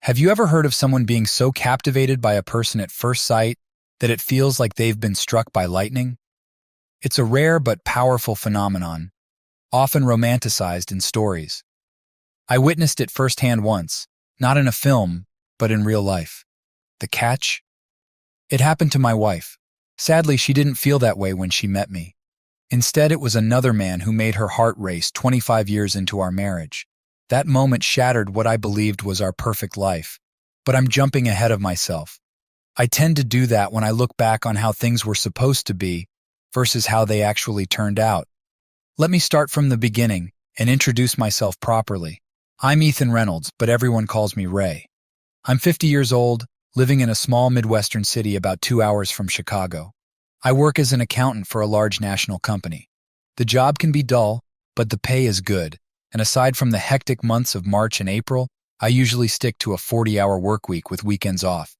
Have you ever heard of someone being so captivated by a person at first sight that it feels like they've been struck by lightning? It's a rare but powerful phenomenon, often romanticized in stories. I witnessed it firsthand once, not in a film, but in real life. The catch? It happened to my wife. Sadly, she didn't feel that way when she met me. Instead, it was another man who made her heart race 25 years into our marriage. That moment shattered what I believed was our perfect life. But I'm jumping ahead of myself. I tend to do that when I look back on how things were supposed to be versus how they actually turned out. Let me start from the beginning and introduce myself properly. I'm Ethan Reynolds, but everyone calls me Ray. I'm 50 years old, living in a small Midwestern city about 2 hours from Chicago. I work as an accountant for a large national company. The job can be dull, but the pay is good. And aside from the hectic months of March and April, I usually stick to a 40-hour work week with weekends off.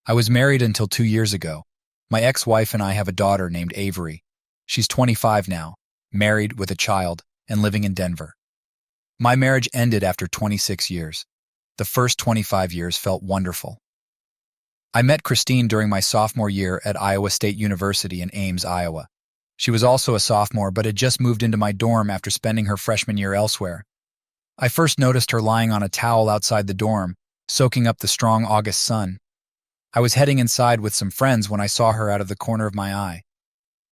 I was married until 2 years ago. My ex-wife and I have a daughter named Avery. She's 25 now, married with a child, and living in Denver. My marriage ended after 26 years. The first 25 years felt wonderful. I met Christine during my sophomore year at Iowa State University in Ames, Iowa. She was also a sophomore but had just moved into my dorm after spending her freshman year elsewhere. I first noticed her lying on a towel outside the dorm, soaking up the strong August sun. I was heading inside with some friends when I saw her out of the corner of my eye.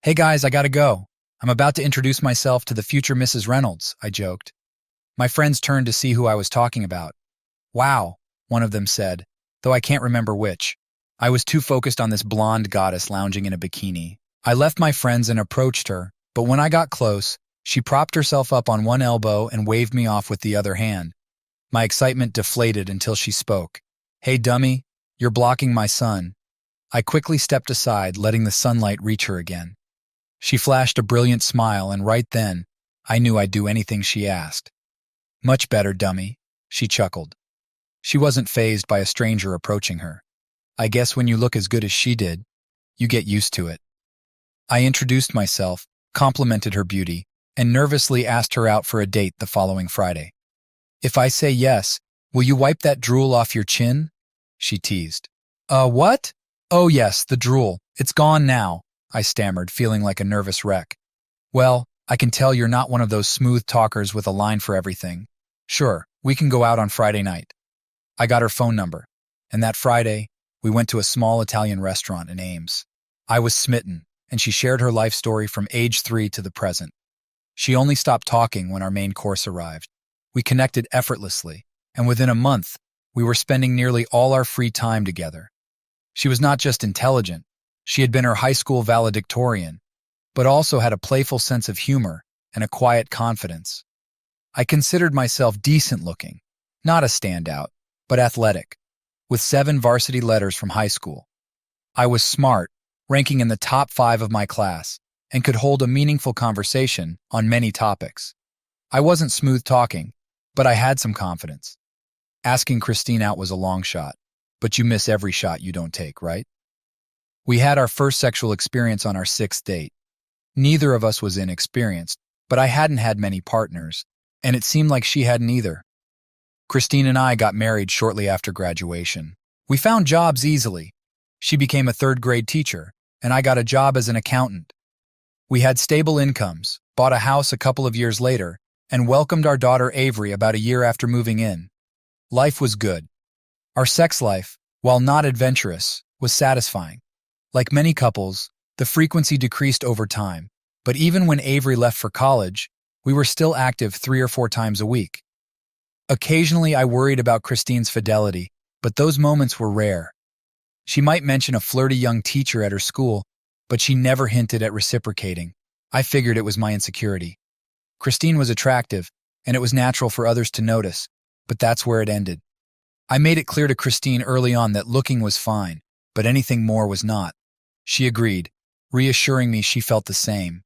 "Hey guys, I gotta go. I'm about to introduce myself to the future Mrs. Reynolds," I joked. My friends turned to see who I was talking about. "Wow," one of them said, though I can't remember which. I was too focused on this blonde goddess lounging in a bikini. I left my friends and approached her, but when I got close, she propped herself up on one elbow and waved me off with the other hand. My excitement deflated until she spoke. "Hey dummy, you're blocking my sun." I quickly stepped aside, letting the sunlight reach her again. She flashed a brilliant smile, and right then, I knew I'd do anything she asked. "Much better, dummy," she chuckled. She wasn't fazed by a stranger approaching her. I guess when you look as good as she did, you get used to it. I introduced myself, complimented her beauty, and nervously asked her out for a date the following Friday. "If I say yes, will you wipe that drool off your chin?" she teased. What? "Oh yes, the drool. It's gone now," I stammered, feeling like a nervous wreck. "Well, I can tell you're not one of those smooth talkers with a line for everything. Sure, we can go out on Friday night." I got her phone number, and that Friday, we went to a small Italian restaurant in Ames. I was smitten, and she shared her life story from age 3 to the present. She only stopped talking when our main course arrived. We connected effortlessly, and within a month, we were spending nearly all our free time together. She was not just intelligent, she had been her high school valedictorian, but also had a playful sense of humor and a quiet confidence. I considered myself decent looking, not a standout, but athletic, with 7 varsity letters from high school. I was smart, ranking in the top 5 of my class, and could hold a meaningful conversation on many topics. I wasn't smooth talking, but I had some confidence. Asking Christine out was a long shot, but you miss every shot you don't take, right? We had our first sexual experience on our 6th date. Neither of us was inexperienced, but I hadn't had many partners, and it seemed like she hadn't either. Christine and I got married shortly after graduation. We found jobs easily. She became a 3rd-grade teacher, and I got a job as an accountant. We had stable incomes, bought a house a couple of years later, and welcomed our daughter Avery about a year after moving in. Life was good. Our sex life, while not adventurous, was satisfying. Like many couples, the frequency decreased over time, but even when Avery left for college, we were still active 3 or 4 times a week. Occasionally, I worried about Christine's fidelity, but those moments were rare. She might mention a flirty young teacher at her school, but she never hinted at reciprocating. I figured it was my insecurity. Christine was attractive, and it was natural for others to notice, but that's where it ended. I made it clear to Christine early on that looking was fine, but anything more was not. She agreed, reassuring me she felt the same.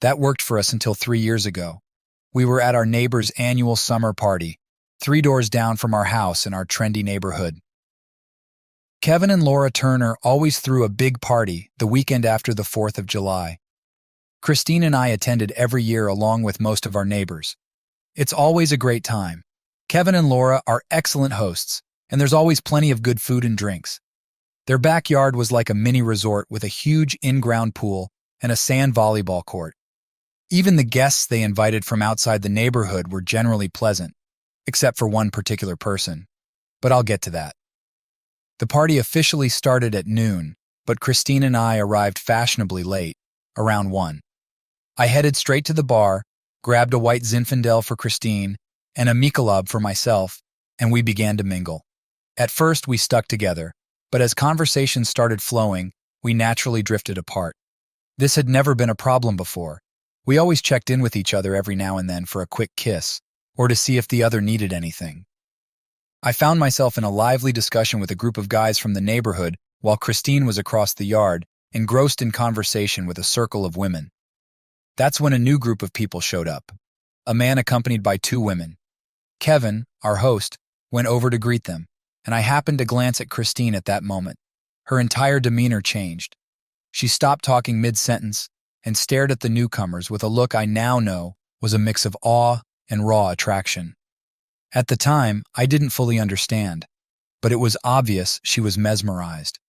That worked for us until 3 years ago. We were at our neighbor's annual summer party, 3 doors down from our house in our trendy neighborhood. Kevin and Laura Turner always threw a big party the weekend after the 4th of July. Christine and I attended every year along with most of our neighbors. It's always a great time. Kevin and Laura are excellent hosts, and there's always plenty of good food and drinks. Their backyard was like a mini resort with a huge in-ground pool and a sand volleyball court. Even the guests they invited from outside the neighborhood were generally pleasant, except for one particular person. But I'll get to that. The party officially started at noon, but Christine and I arrived fashionably late, around 1. I headed straight to the bar, grabbed a white Zinfandel for Christine and a Michelob for myself, and we began to mingle. At first, we stuck together, but as conversation started flowing, we naturally drifted apart. This had never been a problem before. We always checked in with each other every now and then for a quick kiss, or to see if the other needed anything. I found myself in a lively discussion with a group of guys from the neighborhood while Christine was across the yard, engrossed in conversation with a circle of women. That's when a new group of people showed up. A man accompanied by 2 women. Kevin, our host, went over to greet them, and I happened to glance at Christine at that moment. Her entire demeanor changed. She stopped talking mid-sentence and stared at the newcomers with a look I now know was a mix of awe and raw attraction. At the time, I didn't fully understand, but it was obvious she was mesmerized.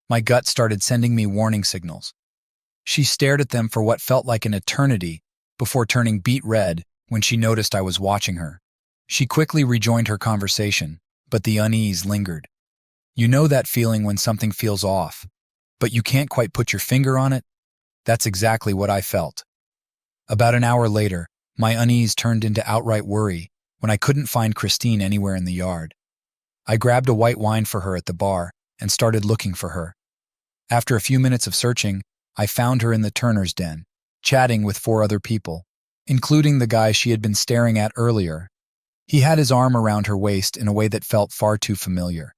My gut started sending me warning signals. She stared at them for what felt like an eternity before turning beet red when she noticed I was watching her. She quickly rejoined her conversation, but the unease lingered. You know that feeling when something feels off, but you can't quite put your finger on it? That's exactly what I felt. About an hour later, my unease turned into outright worry when I couldn't find Christine anywhere in the yard. I grabbed a white wine for her at the bar and started looking for her. After a few minutes of searching, I found her in the Turner's den, chatting with 4 other people, including the guy she had been staring at earlier. He had his arm around her waist in a way that felt far too familiar.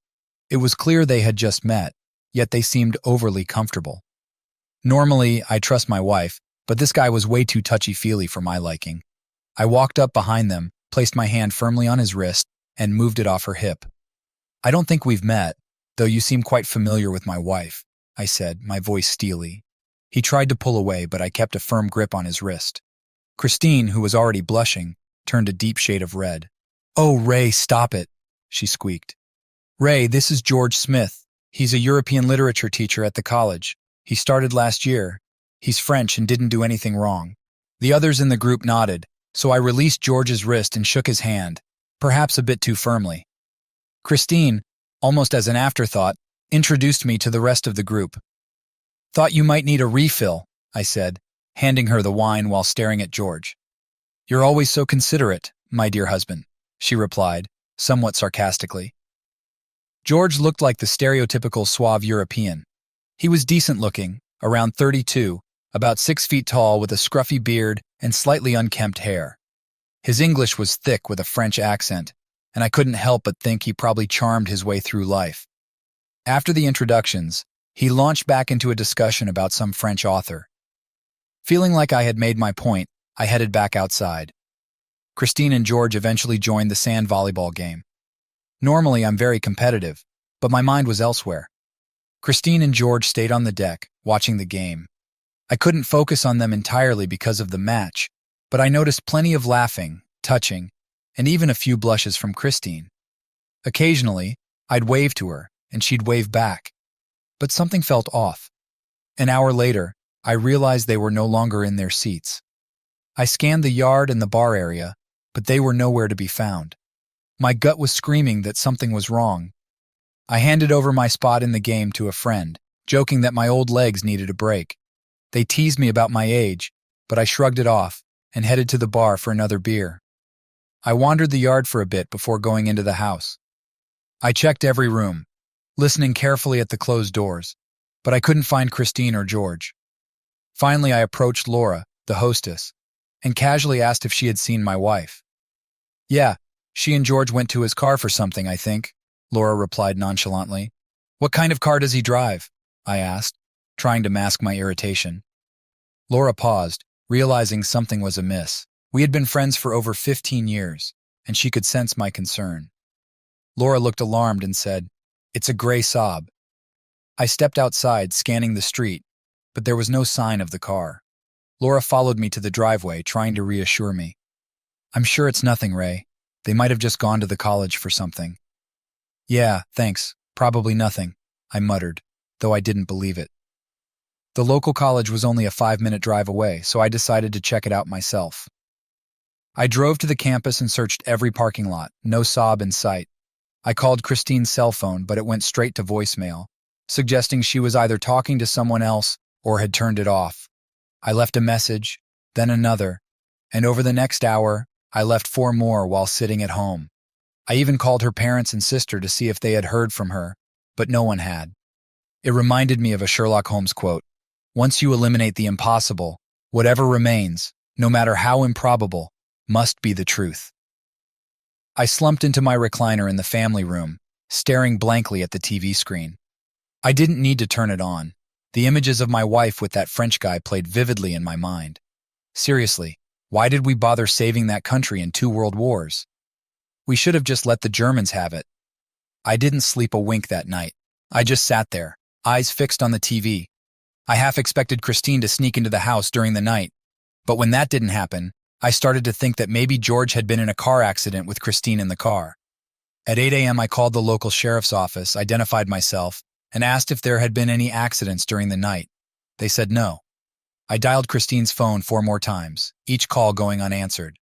It was clear they had just met, yet they seemed overly comfortable. Normally, I trust my wife, but this guy was way too touchy-feely for my liking. I walked up behind them, placed my hand firmly on his wrist, and moved it off her hip. I don't think we've met, though you seem quite familiar with my wife, I said, my voice steely. He tried to pull away, but I kept a firm grip on his wrist. Christine, who was already blushing, turned a deep shade of red. "Oh, Ray, stop it," she squeaked. "Ray, this is George Smith. He's a European literature teacher at the college. He started last year. He's French and didn't do anything wrong." The others in the group nodded, so I released George's wrist and shook his hand, perhaps a bit too firmly. Christine, almost as an afterthought, introduced me to the rest of the group. "Thought you might need a refill," I said, handing her the wine while staring at George. "You're always so considerate, my dear husband," she replied, somewhat sarcastically. George looked like the stereotypical suave European. He was decent-looking, around 32, about 6 feet tall with a scruffy beard and slightly unkempt hair. His English was thick with a French accent, and I couldn't help but think he probably charmed his way through life. After the introductions, he launched back into a discussion about some French author. Feeling like I had made my point, I headed back outside. Christine and George eventually joined the sand volleyball game. Normally, I'm very competitive, but my mind was elsewhere. Christine and George stayed on the deck, watching the game. I couldn't focus on them entirely because of the match, but I noticed plenty of laughing, touching, and even a few blushes from Christine. Occasionally, I'd wave to her, and she'd wave back. But something felt off. An hour later, I realized they were no longer in their seats. I scanned the yard and the bar area, but they were nowhere to be found. My gut was screaming that something was wrong. I handed over my spot in the game to a friend, joking that my old legs needed a break. They teased me about my age, but I shrugged it off and headed to the bar for another beer. I wandered the yard for a bit before going into the house. I checked every room, listening carefully at the closed doors, but I couldn't find Christine or George. Finally, I approached Laura, the hostess, and casually asked if she had seen my wife. "Yeah, she and George went to his car for something, I think," Laura replied nonchalantly. "What kind of car does he drive?" I asked, trying to mask my irritation. Laura paused, realizing something was amiss. We had been friends for over 15 years, and she could sense my concern. Laura looked alarmed and said, "It's a gray Saab." I stepped outside, scanning the street, but there was no sign of the car. Laura followed me to the driveway, trying to reassure me. "I'm sure it's nothing, Ray. They might have just gone to the college for something." Yeah, thanks. Probably nothing, I muttered, though I didn't believe it. The local college was only a 5-minute drive away, so I decided to check it out myself. I drove to the campus and searched every parking lot, no sob in sight. I called Christine's cell phone, but it went straight to voicemail, suggesting she was either talking to someone else or had turned it off. I left a message, then another, and over the next hour, I left 4 more while sitting at home. I even called her parents and sister to see if they had heard from her, but no one had. It reminded me of a Sherlock Holmes quote: "Once you eliminate the impossible, whatever remains, no matter how improbable, must be the truth." I slumped into my recliner in the family room, staring blankly at the TV screen. I didn't need to turn it on. The images of my wife with that French guy played vividly in my mind. Seriously, why did we bother saving that country in 2 world wars? We should have just let the Germans have it. I didn't sleep a wink that night. I just sat there, eyes fixed on the TV. I half expected Christine to sneak into the house during the night, but when that didn't happen, I started to think that maybe George had been in a car accident with Christine in the car. At 8 a.m., I called the local sheriff's office, identified myself, and asked if there had been any accidents during the night. They said no. I dialed Christine's phone 4 more times, each call going unanswered.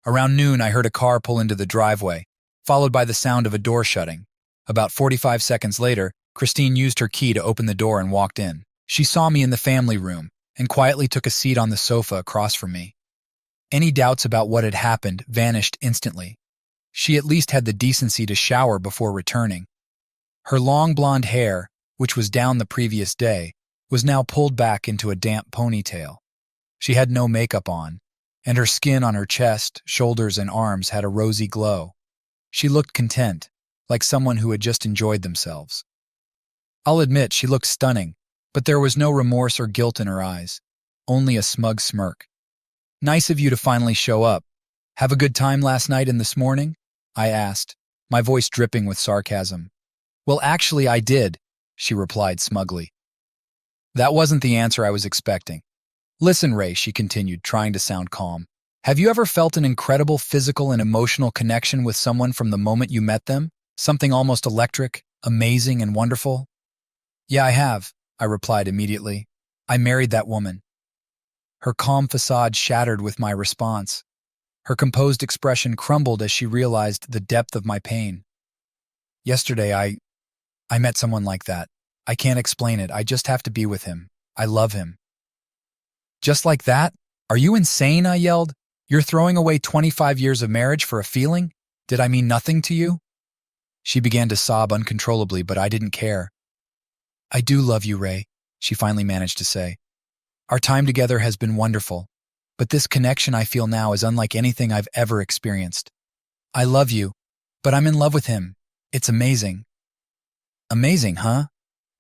Around noon, I heard a car pull into the driveway, followed by the sound of a door shutting. About 45 seconds later, Christine used her key to open the door and walked in. She saw me in the family room and quietly took a seat on the sofa across from me. Any doubts about what had happened vanished instantly. She at least had the decency to shower before returning. Her long blonde hair, which was down the previous day, was now pulled back into a damp ponytail. She had no makeup on, and her skin on her chest, shoulders, and arms had a rosy glow. She looked content, like someone who had just enjoyed themselves. I'll admit she looked stunning, but there was no remorse or guilt in her eyes, only a smug smirk. "Nice of you to finally show up. Have a good time last night and this morning?" I asked, my voice dripping with sarcasm. "Well, actually, I did," she replied smugly. That wasn't the answer I was expecting. "Listen, Ray," she continued, trying to sound calm. "Have you ever felt an incredible physical and emotional connection with someone from the moment you met them? Something almost electric, amazing, and wonderful?" "Yeah, I have," I replied immediately. "I married that woman." Her calm facade shattered with my response. Her composed expression crumbled as she realized the depth of my pain. "Yesterday, I met someone like that. I can't explain it. I just have to be with him. I love him." "Just like that? Are you insane?" I yelled. "You're throwing away 25 years of marriage for a feeling? Did I mean nothing to you?" She began to sob uncontrollably, but I didn't care. "I do love you, Ray," she finally managed to say. "Our time together has been wonderful, but this connection I feel now is unlike anything I've ever experienced. I love you, but I'm in love with him. It's amazing." "Amazing, huh?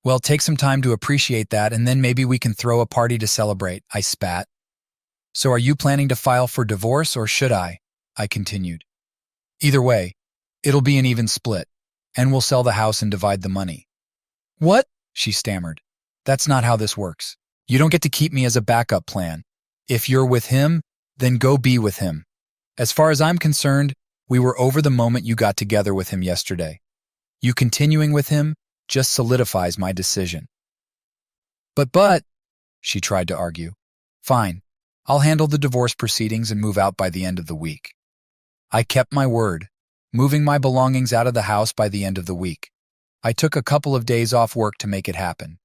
Well, take some time to appreciate that, and then maybe we can throw a party to celebrate," I spat. "So are you planning to file for divorce, or should I?" I continued. "Either way, it'll be an even split, and we'll sell the house and divide the money." "What?" she stammered. "That's not how this works. You don't get to keep me as a backup plan. If you're with him, then go be with him. As far as I'm concerned, we were over the moment you got together with him yesterday. You continuing with him just solidifies my decision." But, she tried to argue. "Fine, I'll handle the divorce proceedings and move out by the end of the week." I kept my word, moving my belongings out of the house by the end of the week. I took a couple of days off work to make it happen.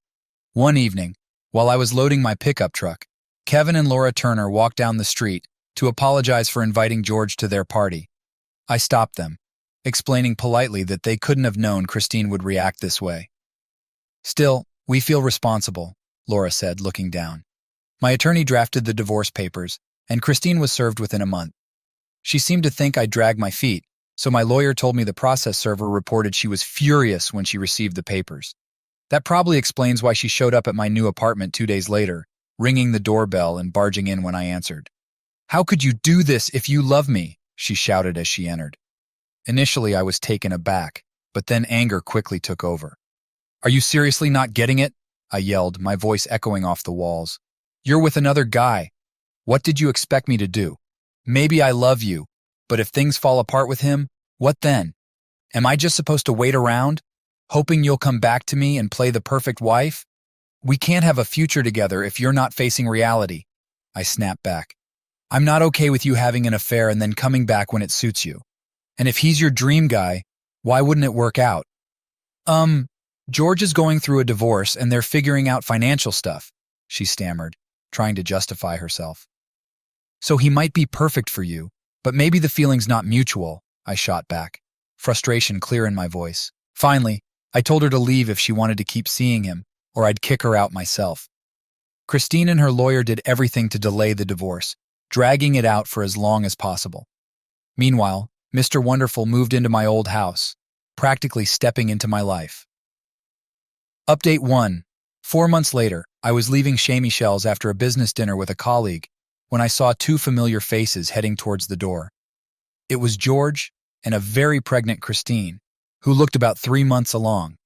One evening, while I was loading my pickup truck, Kevin and Laura Turner walked down the street to apologize for inviting George to their party. I stopped them, explaining politely that they couldn't have known Christine would react this way. "Still, we feel responsible," Laura said, looking down. "My attorney drafted the divorce papers, and Christine was served within a month. She seemed to think I'd drag my feet, so my lawyer told me the process server reported she was furious when she received the papers. That probably explains why she showed up at my new apartment 2 days later, ringing the doorbell and barging in when I answered. "How could you do this if you love me?" she shouted as she entered. Initially, I was taken aback, but then anger quickly took over. "Are you seriously not getting it?" I yelled, my voice echoing off the walls. "You're with another guy. What did you expect me to do? Maybe I love you, but if things fall apart with him, what then? Am I just supposed to wait around, hoping you'll come back to me and play the perfect wife? We can't have a future together if you're not facing reality. I snapped back. I'm not okay with you having an affair and then coming back when it suits you. And if he's your dream guy, why wouldn't it work out? George is going through a divorce and they're figuring out financial stuff, she stammered, trying to justify herself. So he might be perfect for you, but maybe the feeling's not mutual, I shot back, frustration clear in my voice. Finally, I told her to leave if she wanted to keep seeing him, or I'd kick her out myself. Christine and her lawyer did everything to delay the divorce, dragging it out for as long as possible. Meanwhile, Mr. Wonderful moved into my old house, practically stepping into my life. Update 1. 4 months later, I was leaving Chez Michel's after a business dinner with a colleague when I saw two familiar faces heading towards the door. It was George and a very pregnant Christine, who looked about 3 months along.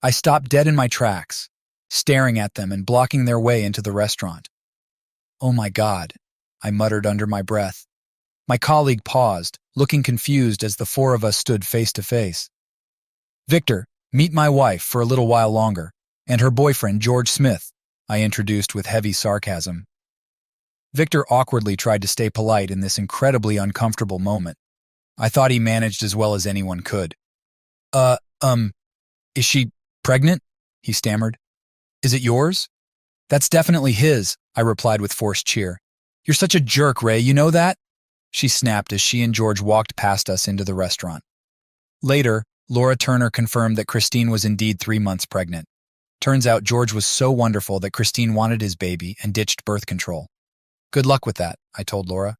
I stopped dead in my tracks, staring at them and blocking their way into the restaurant. Oh my God, I muttered under my breath. My colleague paused, looking confused as the four of us stood face to face. Victor, meet my wife for a little while longer, and her boyfriend, George Smith, I introduced with heavy sarcasm. Victor awkwardly tried to stay polite in this incredibly uncomfortable moment. I thought he managed as well as anyone could. Is she pregnant? He stammered. Is it yours? That's definitely his, I replied with forced cheer. You're such a jerk, Ray, you know that? She snapped as she and George walked past us into the restaurant. Later, Laura Turner confirmed that Christine was indeed 3 months pregnant. Turns out George was so wonderful that Christine wanted his baby and ditched birth control. Good luck with that, I told Laura.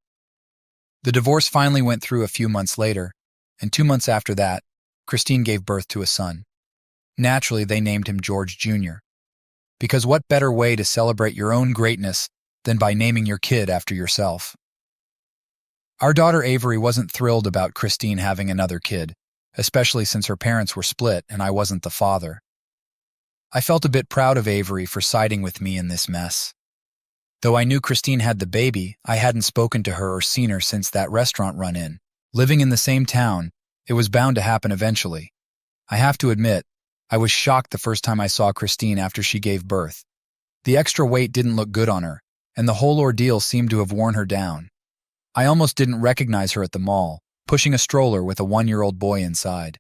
The divorce finally went through a few months later, and 2 months after that, Christine gave birth to a son. Naturally, they named him George Jr. Because what better way to celebrate your own greatness than by naming your kid after yourself? Our daughter Avery wasn't thrilled about Christine having another kid, especially since her parents were split and I wasn't the father. I felt a bit proud of Avery for siding with me in this mess. Though I knew Christine had the baby, I hadn't spoken to her or seen her since that restaurant run-in. Living in the same town, it was bound to happen eventually. I have to admit, I was shocked the first time I saw Christine after she gave birth. The extra weight didn't look good on her, and the whole ordeal seemed to have worn her down. I almost didn't recognize her at the mall, pushing a stroller with a 1-year-old boy inside.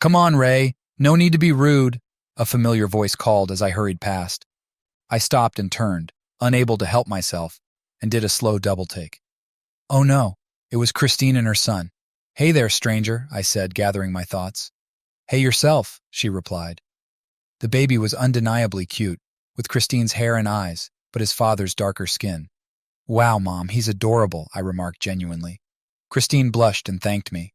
Come on, Ray, no need to be rude, a familiar voice called as I hurried past. I stopped and turned, unable to help myself, and did a slow double-take. Oh no, it was Christine and her son. Hey there, stranger, I said, gathering my thoughts. Hey yourself, she replied. The baby was undeniably cute, with Christine's hair and eyes, but his father's darker skin. Wow, Mom, he's adorable, I remarked genuinely. Christine blushed and thanked me.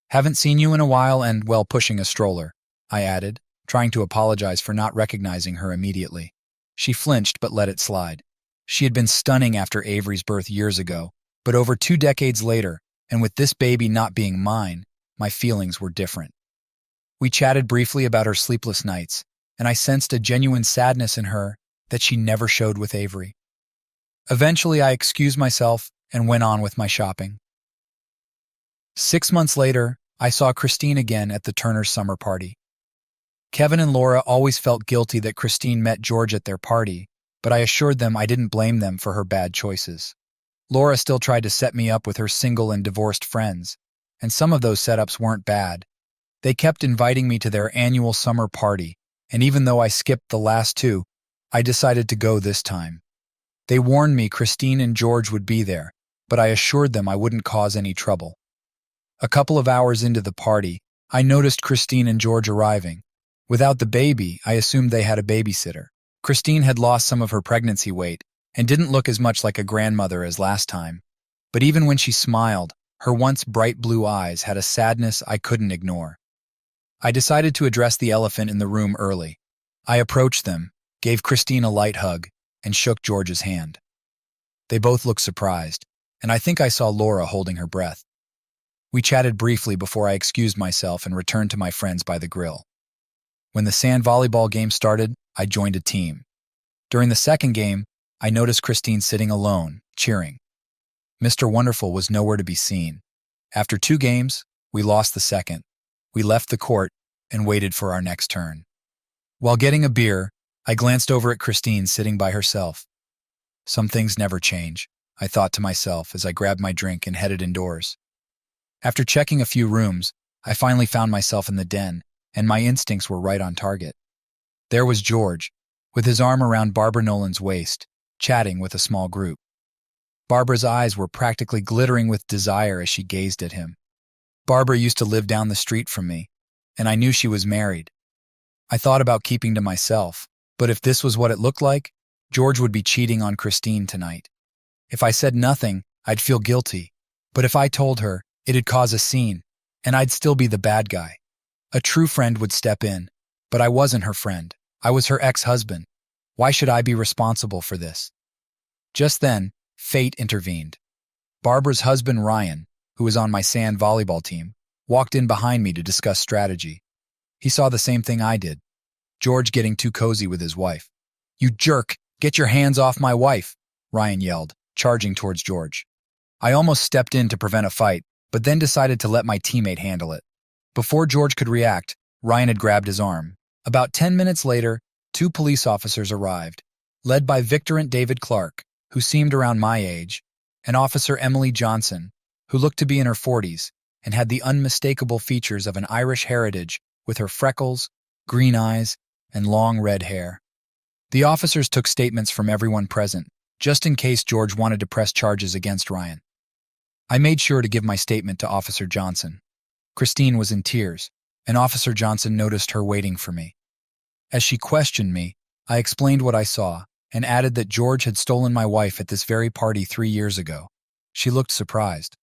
Haven't seen you in a while and, well, pushing a stroller, I added, trying to apologize for not recognizing her immediately. She flinched but let it slide. She had been stunning after Avery's birth years ago, but over 2 decades later, and with this baby not being mine, my feelings were different. We chatted briefly about her sleepless nights, and I sensed a genuine sadness in her that she never showed with Avery. Eventually, I excused myself and went on with my shopping. 6 months later, I saw Christine again at the Turner's summer party. Kevin and Laura always felt guilty that Christine met George at their party, but I assured them I didn't blame them for her bad choices. Laura still tried to set me up with her single and divorced friends, and some of those setups weren't bad. They kept inviting me to their annual summer party, and even though I skipped the last 2, I decided to go this time. They warned me Christine and George would be there, but I assured them I wouldn't cause any trouble. A couple of hours into the party, I noticed Christine and George arriving. Without the baby, I assumed they had a babysitter. Christine had lost some of her pregnancy weight and didn't look as much like a grandmother as last time. But even when she smiled, her once bright blue eyes had a sadness I couldn't ignore. I decided to address the elephant in the room early. I approached them, gave Christine a light hug, and shook George's hand. They both looked surprised, and I think I saw Laura holding her breath. We chatted briefly before I excused myself and returned to my friends by the grill. When the sand volleyball game started, I joined a team. During the second game, I noticed Christine sitting alone, cheering. Mr. Wonderful was nowhere to be seen. After 2 games, we lost the second. We left the court and waited for our next turn. While getting a beer, I glanced over at Christine sitting by herself. Some things never change, I thought to myself as I grabbed my drink and headed indoors. After checking a few rooms, I finally found myself in the den, and my instincts were right on target. There was George, with his arm around Barbara Nolan's waist, chatting with a small group. Barbara's eyes were practically glittering with desire as she gazed at him. Barbara used to live down the street from me, and I knew she was married. I thought about keeping to myself, but if this was what it looked like, George would be cheating on Christine tonight. If I said nothing, I'd feel guilty, but if I told her, it'd cause a scene, and I'd still be the bad guy. A true friend would step in, but I wasn't her friend. I was her ex-husband. Why should I be responsible for this? Just then, fate intervened. Barbara's husband, Ryan, who was on my sand volleyball team, walked in behind me to discuss strategy. He saw the same thing I did. George getting too cozy with his wife. "You jerk! Get your hands off my wife!" Ryan yelled, charging towards George. I almost stepped in to prevent a fight, but then decided to let my teammate handle it. Before George could react, Ryan had grabbed his arm. About 10 minutes later, 2 police officers arrived, led by Victorant David Clark, who seemed around my age, and Officer Emily Johnson, who looked to be in her 40s and had the unmistakable features of an Irish heritage with her freckles, green eyes, and long red hair. The officers took statements from everyone present, just in case George wanted to press charges against Ryan. I made sure to give my statement to Officer Johnson. Christine was in tears, and Officer Johnson noticed her waiting for me. As she questioned me, I explained what I saw and added that George had stolen my wife at this very party 3 years ago. She looked surprised.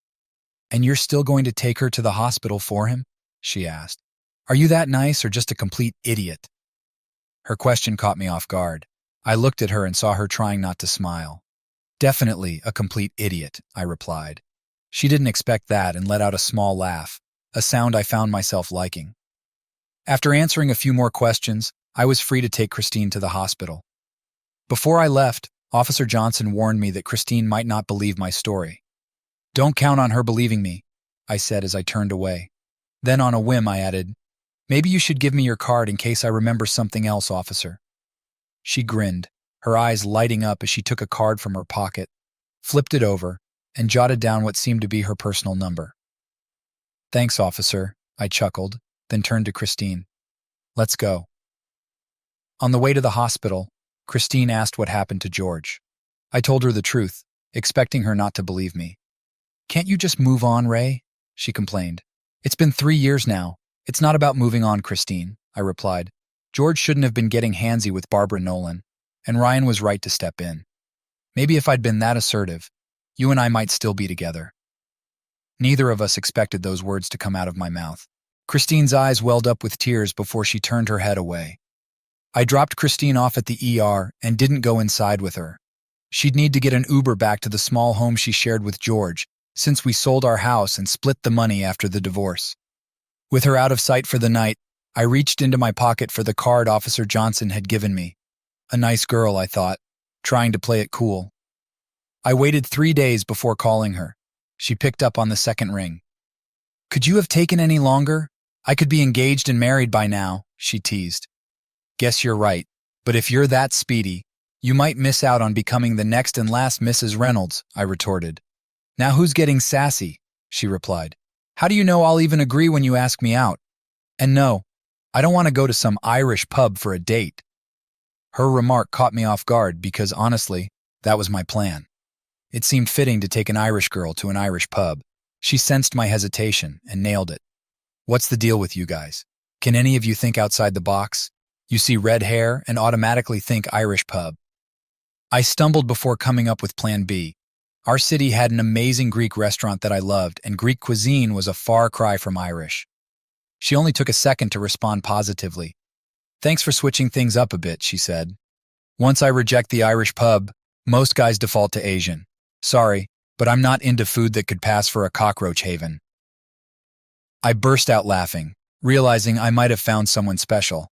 "And you're still going to take her to the hospital for him?" she asked. "Are you that nice or just a complete idiot?" Her question caught me off guard. I looked at her and saw her trying not to smile. "Definitely a complete idiot," I replied. She didn't expect that and let out a small laugh, a sound I found myself liking. After answering a few more questions, I was free to take Christine to the hospital. Before I left, Officer Johnson warned me that Christine might not believe my story. "Don't count on her believing me," I said as I turned away. Then on a whim I added, "Maybe you should give me your card in case I remember something else, officer." She grinned, her eyes lighting up as she took a card from her pocket, flipped it over, and jotted down what seemed to be her personal number. "Thanks, officer," I chuckled, then turned to Christine. "Let's go." On the way to the hospital, Christine asked what happened to George. I told her the truth, expecting her not to believe me. "Can't you just move on, Ray?" she complained. "It's been 3 years now. It's not about moving on, Christine," I replied. "George shouldn't have been getting handsy with Barbara Nolan, and Ryan was right to step in. Maybe if I'd been that assertive, you and I might still be together." Neither of us expected those words to come out of my mouth. Christine's eyes welled up with tears before she turned her head away. I dropped Christine off at the ER and didn't go inside with her. She'd need to get an Uber back to the small home she shared with George, since we sold our house and split the money after the divorce. With her out of sight for the night, I reached into my pocket for the card Officer Johnson had given me. A nice girl, I thought, trying to play it cool. I waited 3 days before calling her. She picked up on the second ring. "Could you have taken any longer? I could be engaged and married by now," she teased. "Guess you're right, but if you're that speedy, you might miss out on becoming the next and last Mrs. Reynolds," I retorted. "Now who's getting sassy?" she replied. "How do you know I'll even agree when you ask me out? And no, I don't want to go to some Irish pub for a date." Her remark caught me off guard because, honestly, that was my plan. It seemed fitting to take an Irish girl to an Irish pub. She sensed my hesitation and nailed it. "What's the deal with you guys? Can any of you think outside the box? You see red hair and automatically think Irish pub." I stumbled before coming up with plan B. Our city had an amazing Greek restaurant that I loved, and Greek cuisine was a far cry from Irish. She only took a second to respond positively. "Thanks for switching things up a bit," she said. "Once I reject the Irish pub, most guys default to Asian. Sorry, but I'm not into food that could pass for a cockroach haven." I burst out laughing, realizing I might have found someone special.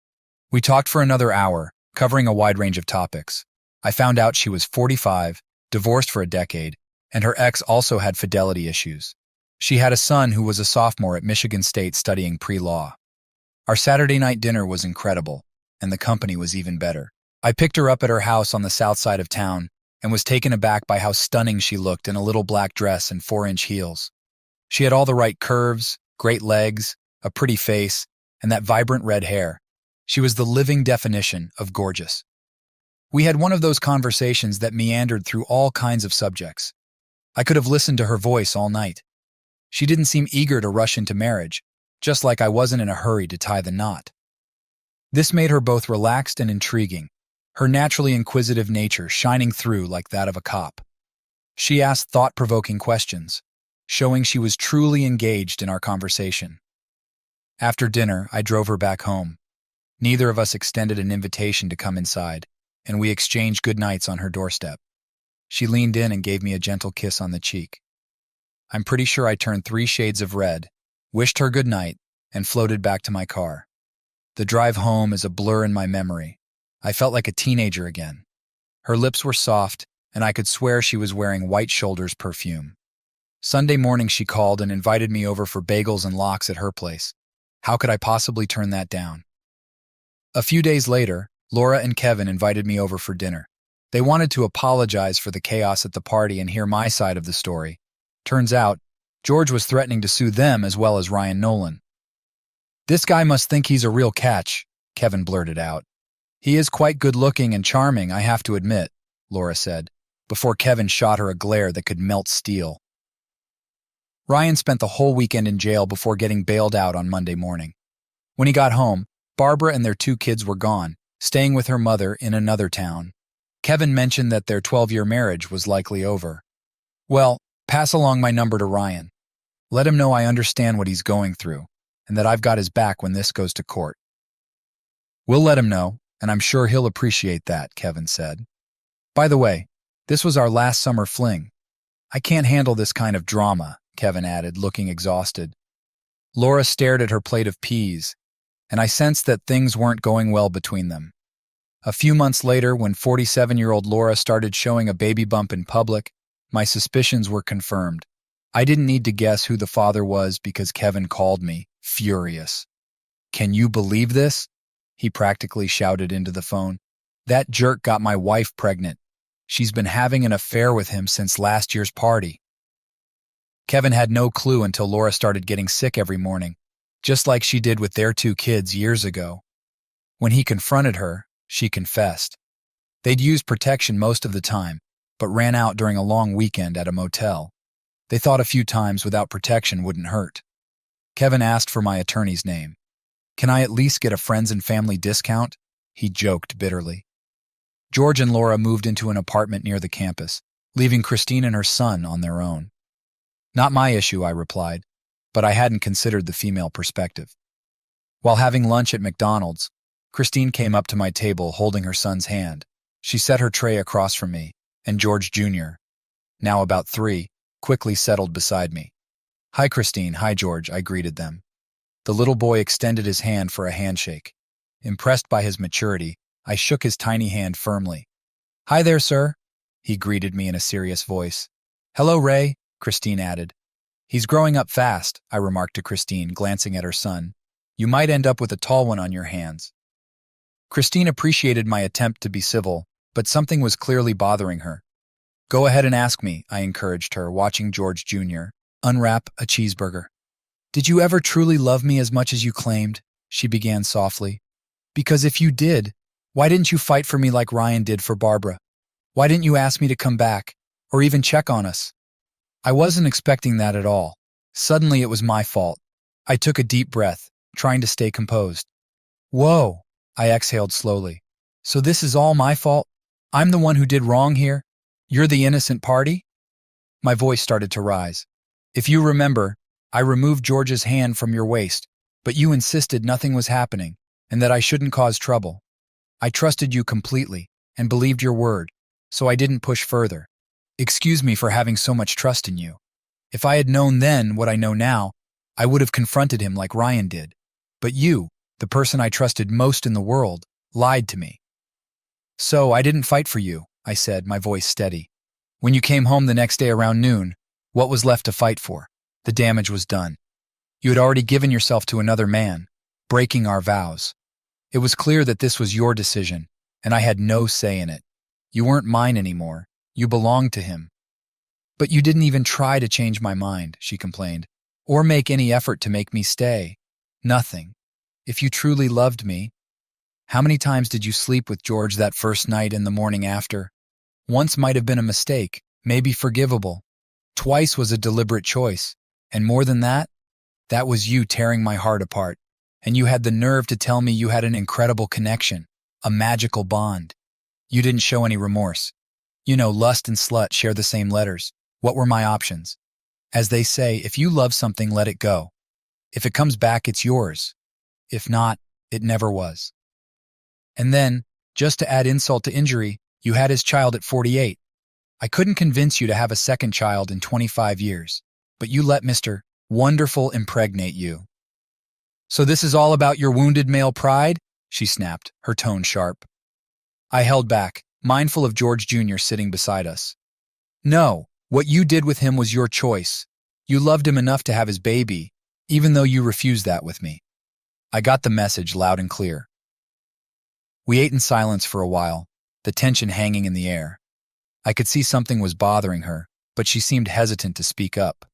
We talked for another hour, covering a wide range of topics. I found out she was 45, divorced for a decade, and her ex also had fidelity issues. She had a son who was a sophomore at Michigan State studying pre-law. Our Saturday night dinner was incredible, and the company was even better. I picked her up at her house on the south side of town and was taken aback by how stunning she looked in a little black dress and 4-inch heels. She had all the right curves, great legs, a pretty face, and that vibrant red hair. She was the living definition of gorgeous. We had one of those conversations that meandered through all kinds of subjects. I could have listened to her voice all night. She didn't seem eager to rush into marriage, just like I wasn't in a hurry to tie the knot. This made her both relaxed and intriguing, her naturally inquisitive nature shining through like that of a cop. She asked thought-provoking questions, showing she was truly engaged in our conversation. After dinner, I drove her back home. Neither of us extended an invitation to come inside, and we exchanged goodnights on her doorstep. She leaned in and gave me a gentle kiss on the cheek. I'm pretty sure I turned 3 shades of red, wished her good night, and floated back to my car. The drive home is a blur in my memory. I felt like a teenager again. Her lips were soft, and I could swear she was wearing White Shoulders perfume. Sunday morning she called and invited me over for bagels and lox at her place. How could I possibly turn that down? A few days later, Laura and Kevin invited me over for dinner. They wanted to apologize for the chaos at the party and hear my side of the story. Turns out, George was threatening to sue them as well as Ryan Nolan. "This guy must think he's a real catch," Kevin blurted out. "He is quite good-looking and charming, I have to admit," Laura said, before Kevin shot her a glare that could melt steel. Ryan spent the whole weekend in jail before getting bailed out on Monday morning. When he got home, Barbara and their 2 kids were gone, staying with her mother in another town. Kevin mentioned that their 12-year marriage was likely over. "Well, pass along my number to Ryan. Let him know I understand what he's going through, and that I've got his back when this goes to court." "We'll let him know, and I'm sure he'll appreciate that," Kevin said. "By the way, this was our last summer fling. I can't handle this kind of drama," Kevin added, looking exhausted. Laura stared at her plate of peas, and I sensed that things weren't going well between them. A few months later, when 47-year-old Laura started showing a baby bump in public, my suspicions were confirmed. I didn't need to guess who the father was because Kevin called me, furious. "Can you believe this?" he practically shouted into the phone. "That jerk got my wife pregnant. She's been having an affair with him since last year's party." Kevin had no clue until Laura started getting sick every morning, just like she did with their 2 kids years ago. When he confronted her, she confessed. They'd used protection most of the time, but ran out during a long weekend at a motel. They thought a few times without protection wouldn't hurt. Kevin asked for my attorney's name. "Can I at least get a friends and family discount?" he joked bitterly. George and Laura moved into an apartment near the campus, leaving Christine and her son on their own. "Not my issue," I replied, but I hadn't considered the female perspective. While having lunch at McDonald's, Christine came up to my table holding her son's hand. She set her tray across from me, and George Jr., now about 3, quickly settled beside me. "Hi, Christine. Hi, George," I greeted them. The little boy extended his hand for a handshake. Impressed by his maturity, I shook his tiny hand firmly. "Hi there, sir," he greeted me in a serious voice. "Hello, Ray," Christine added. "He's growing up fast," I remarked to Christine, glancing at her son. "You might end up with a tall one on your hands." Christine appreciated my attempt to be civil, but something was clearly bothering her. "Go ahead and ask me," I encouraged her, watching George Jr. unwrap a cheeseburger. "Did you ever truly love me as much as you claimed?" she began softly. "Because if you did, why didn't you fight for me like Ryan did for Barbara? Why didn't you ask me to come back, or even check on us?" I wasn't expecting that at all. Suddenly it was my fault. I took a deep breath, trying to stay composed. "Whoa," I exhaled slowly. "So this is all my fault? I'm the one who did wrong here? You're the innocent party?" My voice started to rise. "If you remember, I removed George's hand from your waist, but you insisted nothing was happening and that I shouldn't cause trouble. I trusted you completely and believed your word, so I didn't push further. Excuse me for having so much trust in you. If I had known then what I know now, I would have confronted him like Ryan did. But you, the person I trusted most in the world, lied to me." "So I didn't fight for you," I said, my voice steady. "When you came home the next day around noon, what was left to fight for? The damage was done. You had already given yourself to another man, breaking our vows. It was clear that this was your decision, and I had no say in it. You weren't mine anymore. You belonged to him. But you didn't even try to change my mind, she complained, or make any effort to make me stay. Nothing. If you truly loved me, how many times did you sleep with George that first night and the morning after? Once might have been a mistake, maybe forgivable. Twice was a deliberate choice. And more than that, that was you tearing my heart apart. And you had the nerve to tell me you had an incredible connection, a magical bond. You didn't show any remorse. You know, lust and slut share the same letters. What were my options? As they say, if you love something, let it go. If it comes back, it's yours. If not, it never was. And then, just to add insult to injury, you had his child at 48. I couldn't convince you to have a second child in 25 years, but you let Mr. Wonderful impregnate you. So this is all about your wounded male pride? She snapped, her tone sharp. I held back, mindful of George Jr. sitting beside us. No, what you did with him was your choice. You loved him enough to have his baby, even though you refused that with me. I got the message loud and clear. We ate in silence for a while, the tension hanging in the air. I could see something was bothering her, but she seemed hesitant to speak up.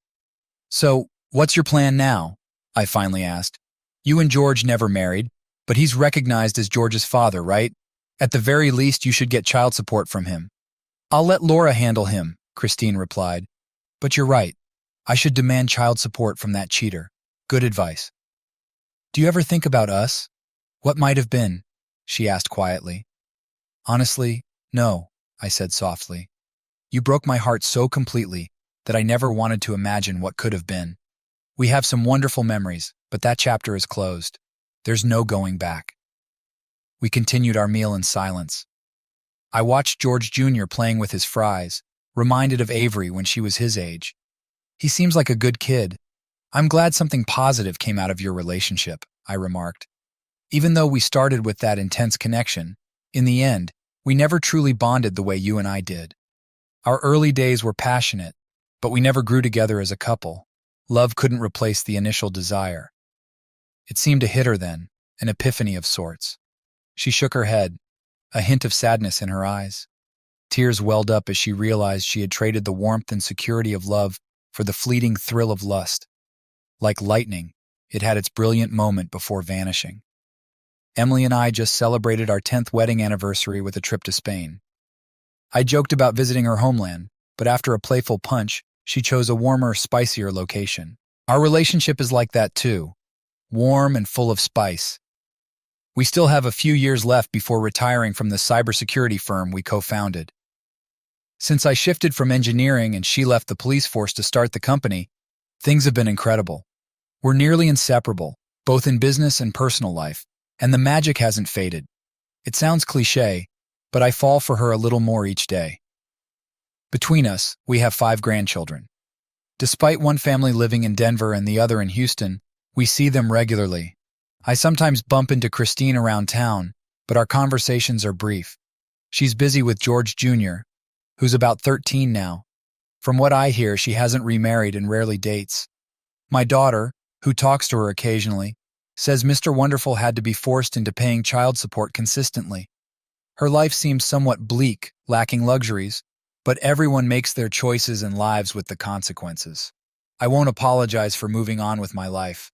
So, what's your plan now? I finally asked. You and George never married, but he's recognized as George's father, right? At the very least, you should get child support from him. I'll let Laura handle him, Christine replied. But you're right. I should demand child support from that cheater. Good advice. Do you ever think about us? What might have been? She asked quietly. Honestly, no, I said softly. You broke my heart so completely that I never wanted to imagine what could have been. We have some wonderful memories, but that chapter is closed. There's no going back. We continued our meal in silence. I watched George Jr. playing with his fries, reminded of Avery when she was his age. He seems like a good kid. I'm glad something positive came out of your relationship, I remarked. Even though we started with that intense connection, in the end, we never truly bonded the way you and I did. Our early days were passionate, but we never grew together as a couple. Love couldn't replace the initial desire. It seemed to hit her then, an epiphany of sorts. She shook her head, a hint of sadness in her eyes. Tears welled up as she realized she had traded the warmth and security of love for the fleeting thrill of lust. Like lightning, it had its brilliant moment before vanishing. Emily and I just celebrated our 10th wedding anniversary with a trip to Spain. I joked about visiting her homeland, but after a playful punch, she chose a warmer, spicier location. Our relationship is like that too, warm and full of spice. We still have a few years left before retiring from the cybersecurity firm we co-founded. Since I shifted from engineering and she left the police force to start the company, things have been incredible. We're nearly inseparable, both in business and personal life, and the magic hasn't faded. It sounds cliché, but I fall for her a little more each day. Between us, we have 5 grandchildren. Despite one family living in Denver and the other in Houston, we see them regularly. I sometimes bump into Christine around town, but our conversations are brief. She's busy with George Jr., who's about 13 now. From what I hear, she hasn't remarried and rarely dates. My daughter, who talks to her occasionally, says Mr. Wonderful had to be forced into paying child support consistently. Her life seems somewhat bleak, lacking luxuries, but everyone makes their choices and lives with the consequences. I won't apologize for moving on with my life.